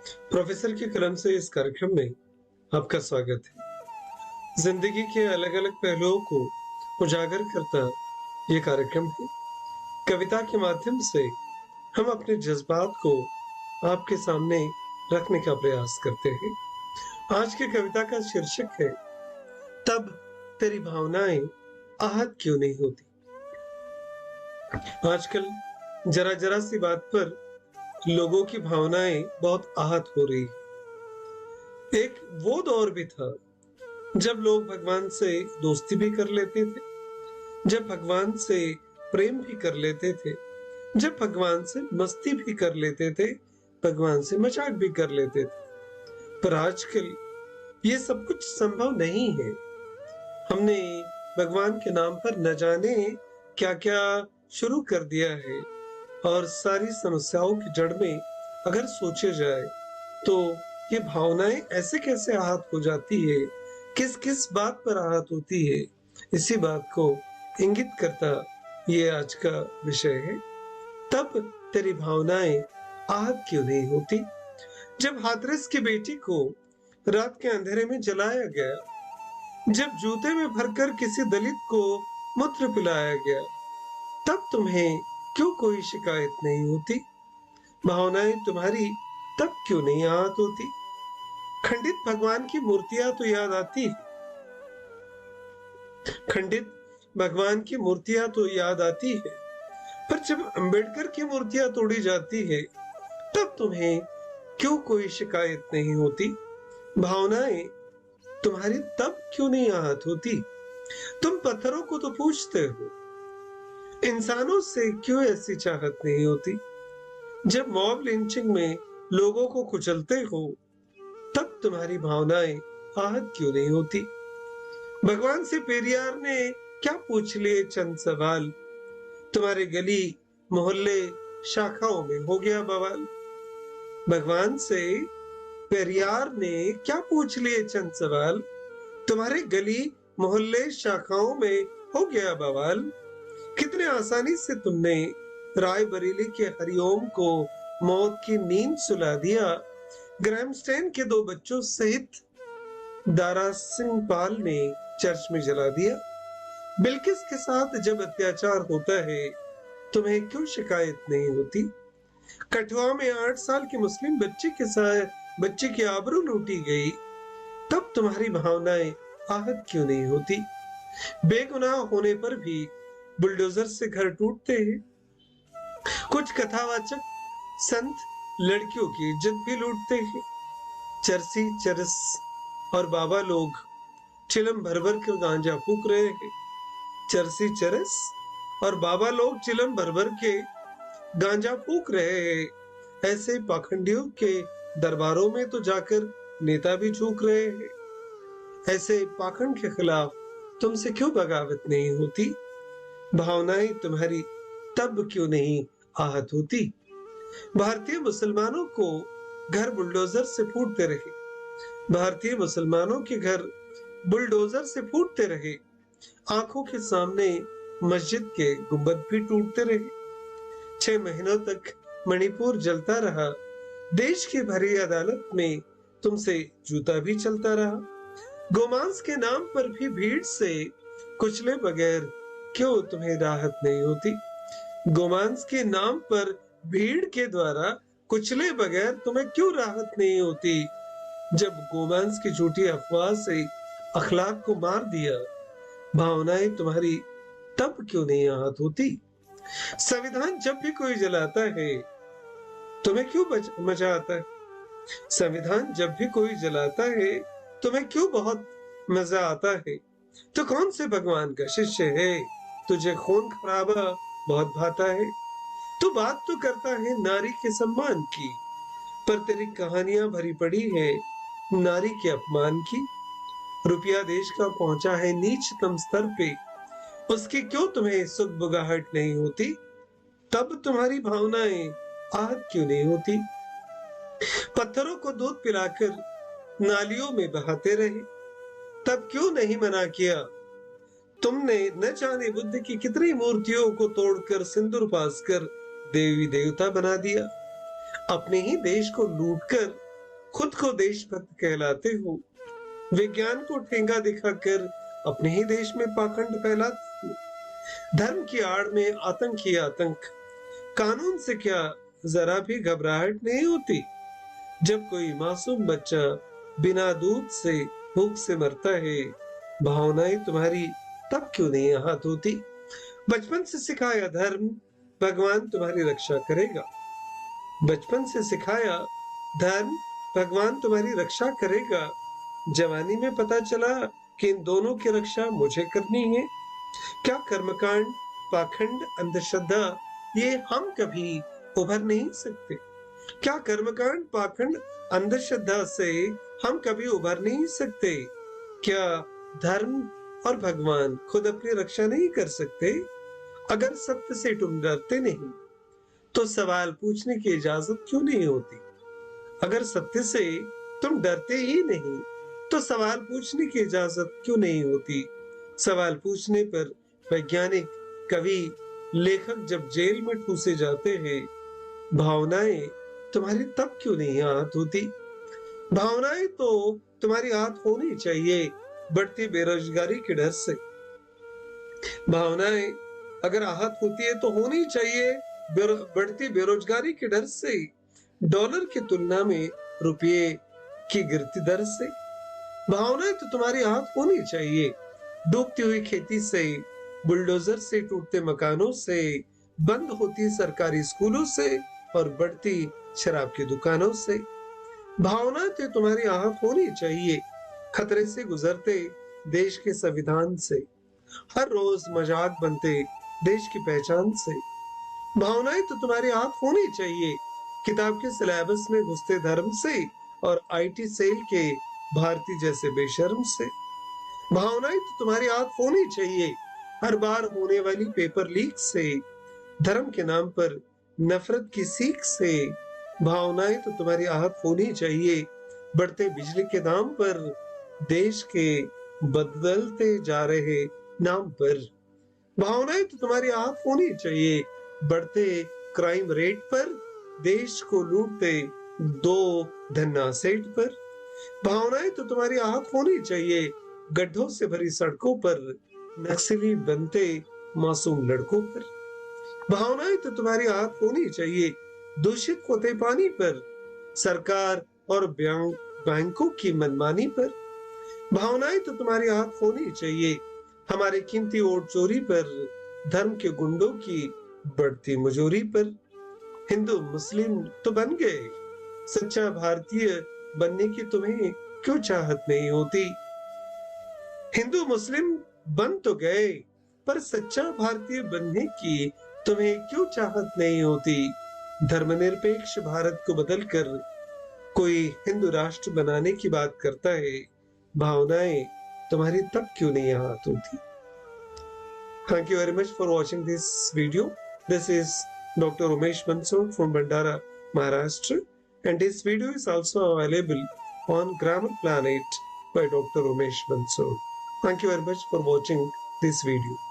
Professor की कलम से इस कार्यक्रम में आपका स्वागत है। जिंदगी के अलग अलग पहलुओं को उजागर करता ये कार्यक्रम है। कविता के माध्यम से हम अपने जज्बात को आपके सामने रखने का प्रयास करते हैं। आज की कविता का शीर्षक है, तब तेरी भावनाएं आहत क्यों नहीं होती। आजकल जरा जरा सी बात पर लोगों की भावनाएं बहुत आहत हो रही है। एक वो दौर भी था जब लोग भगवान से दोस्ती भी कर लेते थे, जब भगवान से प्रेम भी कर लेते थे, जब भगवान से मस्ती भी कर लेते थे, भगवान से मजाक भी कर लेते थे। पर आजकल ये सब कुछ संभव नहीं है। हमने भगवान के नाम पर न जाने क्या क्या शुरू कर दिया है, और सारी समस्याओं की जड़ में अगर सोचे जाए तो ये भावनाएं ऐसे कैसे आहत हो जाती है, किस किस बात पर आहत होती है, इसी बात को इंगित करता ये आज का विषय है। तब तेरी भावनाएं आहत क्यों नहीं होती। जब हाथरस की बेटी को रात के अंधेरे में जलाया गया, जब जूते में भरकर किसी दलित को मूत्र पिलाया गया, तब तुम्हें क्यों कोई शिकायत नहीं होती। भावनाएं तुम्हारी तब क्यों नहीं आहत होती। खंडित भगवान की मूर्तियां तो याद आती है, खंडित भगवान की मूर्तियां तो याद आती है, पर जब अंबेडकर की मूर्तियां तोड़ी जाती है तब तुम्हें क्यों कोई शिकायत नहीं होती। भावनाएं तुम्हारी तब क्यों नहीं आहत होती। तुम पत्थरों को तो पूछते हो, इंसानों से क्यों ऐसी चाहत नहीं होती। जब मॉब लिंचिंग में लोगों को कुचलते हो तब तुम्हारी भावनाएं आहत क्यों नहीं होती। भगवान से पेरियार ने क्या पूछ लिए चंद सवाल, तुम्हारे गली मोहल्ले शाखाओं में हो गया बवाल। भगवान से पेरियार ने क्या पूछ लिए चंद सवाल, तुम्हारे गली मोहल्ले शाखाओं में हो गया बवाल। कितने आसानी से तुमने रायबरेली के हरिओम को मौत की नींद सुला दिया। ग्रैमस्टैन के 2 बच्चों सहित दारा सिंह पाल ने चर्च में जला दिया। बिल्किस के साथ जब अत्याचार होता है तुम्हें क्यों शिकायत नहीं होती। कठुआ में 8 साल के मुस्लिम बच्चे की आबरू लूटी गई, तब तुम्हारी भावनाएं आहत क्यों नहीं होती। बेगुनाह होने पर भी बुलडोजर से घर टूटते हैं। कुछ कथावाचक संत लड़कियों की इज्जत भी लूटते हैं। चरसी चरस और बाबा लोग चिलम भर भर के गांजा फूक रहे हैं। चरसी चरस और बाबा लोग चिलम भर भर के गांजा फूक रहे हैं। ऐसे पाखंडियों के दरबारों में तो जाकर नेता भी झूक रहे हैं। ऐसे पाखंड के खिलाफ तुमसे क्यों बगावत नहीं होती। भावनाएं तुम्हारी तब क्यों नहीं आहत होती। भारतीय मुसलमानों को घर बुलडोजर से फूटते रहे, भारतीय मुसलमानों के घर बुलडोजर से फूटते रहे। आंखों के सामने मस्जिद के गुंबद भी टूटते रहे। 6 महीनों तक मणिपुर जलता रहा। देश की भरी अदालत में तुमसे जूता भी चलता रहा। गोमांस के नाम पर भी भीड़ से कुचले बगैर क्यों तुम्हें राहत नहीं होती। गोमांस के नाम पर भीड़ के द्वारा कुचले बगैर तुम्हें क्यों राहत नहीं होती। जब गोमांस की झूठी अफवाह से अखलाक को मार दिया, भावनाएं तुम्हारी तब क्यों नहीं आहत होती। संविधान जब भी कोई जलाता है तुम्हें क्यों मजा आता है। संविधान जब भी कोई जलाता है तुम्हें क्यों बहुत मजा आता है। तो कौन से भगवान का शिष्य है, तुझे खून खराबा बहुत भाता है। तू बात तो करता है नारी के सम्मान की, पर तेरी कहानियां भरी पड़ी है नारी के अपमान की। रुपया देश का पहुंचा है नीचतम स्तर पे, उसकी क्यों तुम्हें सुख बुगाहट नहीं होती। तब तुम्हारी भावनाएं आहत क्यों नहीं होती। पत्थरों को दूध पिलाकर नालियों में बहाते रहे, तब क्यों नहीं मना किया। तुमने न जाने बुद्ध की कितनी मूर्तियों को तोड़कर सिंदूर पास कर देवी देवता बना दिया। अपने ही देश को लूटकर खुद को देशभक्त कहलाते हो, विज्ञान को ठेंगा दिखाकर अपने ही देश में पाखंड फैलाते हो। धर्म की आड़ में आतंक ही आतंक। कानून से क्या जरा भी घबराहट नहीं होती? जब कोई मासूम बच्चा बिना दूध से भूख से मरता है, भावनाएं तुम्हारी तब क्यों नहीं आहत होती? बचपन से सिखाया धर्म, भगवान तुम्हारी रक्षा करेगा। बचपन से सिखाया धर्म, भगवान तुम्हारी रक्षा करेगा। जवानी में पता चला कि इन दोनों की रक्षा मुझे करनी है। क्या कर्मकांड, पाखंड, अंधश्रद्धा ये हम कभी उभर नहीं सकते? क्या कर्मकांड, पाखंड, अंधश्रद्धा से हम कभी उभर नहीं सकते? क्या धर्म और भगवान खुद अपनी रक्षा नहीं कर सकते? अगर सत्य से तुम डरते नहीं तो सवाल पूछने की इजाजत क्यों नहीं होती? अगर सत्य से तुम डरते ही नहीं तो सवाल पूछने की इजाजत क्यों नहीं होती? सवाल पूछने पर वैज्ञानिक, कवि, लेखक जब जेल में ठूसे जाते हैं, भावनाएं तुम्हारी तब क्यों नहीं आहत होती? भावनाएं तो तुम्हारी आहत होनी चाहिए बढ़ती बेरोजगारी के डर से। भावनाएं अगर आहत होती है तो होनी चाहिए बढ़ती बेरोजगारी के डर से, डॉलर की तुलना में रुपये की गिरती दर से। भावनाएं तो तुम्हारी आहत होनी चाहिए डूबती हुई खेती से, बुलडोजर से टूटते मकानों से, बंद होती सरकारी स्कूलों से और बढ़ती शराब की दुकानों से। भावनाएं तो तुम्हारी आहत होनी चाहिए खतरे से गुजरते देश के संविधान से, हर रोज मजाक बनते देश की पहचान से। भावनाएं तो तुम्हारी आहत होनी चाहिए किताब के सिलेबस में घुसते धर्म से और आईटी सेल के भारती जैसे बेशर्म से। भावनाएं तो तुम्हारी आहत होनी चाहिए हर बार होने वाली पेपर लीक से, धर्म के नाम पर नफरत की सीख से। भावनाएं तो तुम्हारी आहत होनी चाहिए बढ़ते बिजली के दाम पर, देश के बदलते जा रहे नाम पर। भावनाएं तो तुम्हारी आहत होनी चाहिए बढ़ते क्राइम रेट पर, देश को लूटते दो धन्ना सेठ पर। भावनाएं तो तुम्हारी आहत होनी चाहिए गड्ढों से भरी सड़कों पर, नक्सली बनते मासूम लड़कों पर। भावनाएं तो तुम्हारी आहत होनी चाहिए दूषित होते पानी पर, सरकार और बैंकों की मनमानी पर। भावनाएं तो तुम्हारी आहत होनी चाहिए हमारे कीमती वोट चोरी पर, धर्म के गुंडों की बढ़ती मजूरी पर। हिंदू मुस्लिम तो बन गए, सच्चा भारतीय बनने की तुम्हें क्यों चाहत नहीं होती? हिंदू मुस्लिम बन तो गए पर सच्चा भारतीय बनने की तुम्हें क्यों चाहत नहीं होती? धर्मनिरपेक्ष भारत को बदलकर कोई हिंदू राष्ट्र बनाने की बात करता है, भावनाएं तुम्हारी तब क्यों नहीं आहत होती? Thank you very much for watching this video. This is Dr. Umesh Bansal from Bandara, Maharashtra, and this video is also available on Grammar Planet by Dr. Umesh Bansal. Thank you very much for watching this video.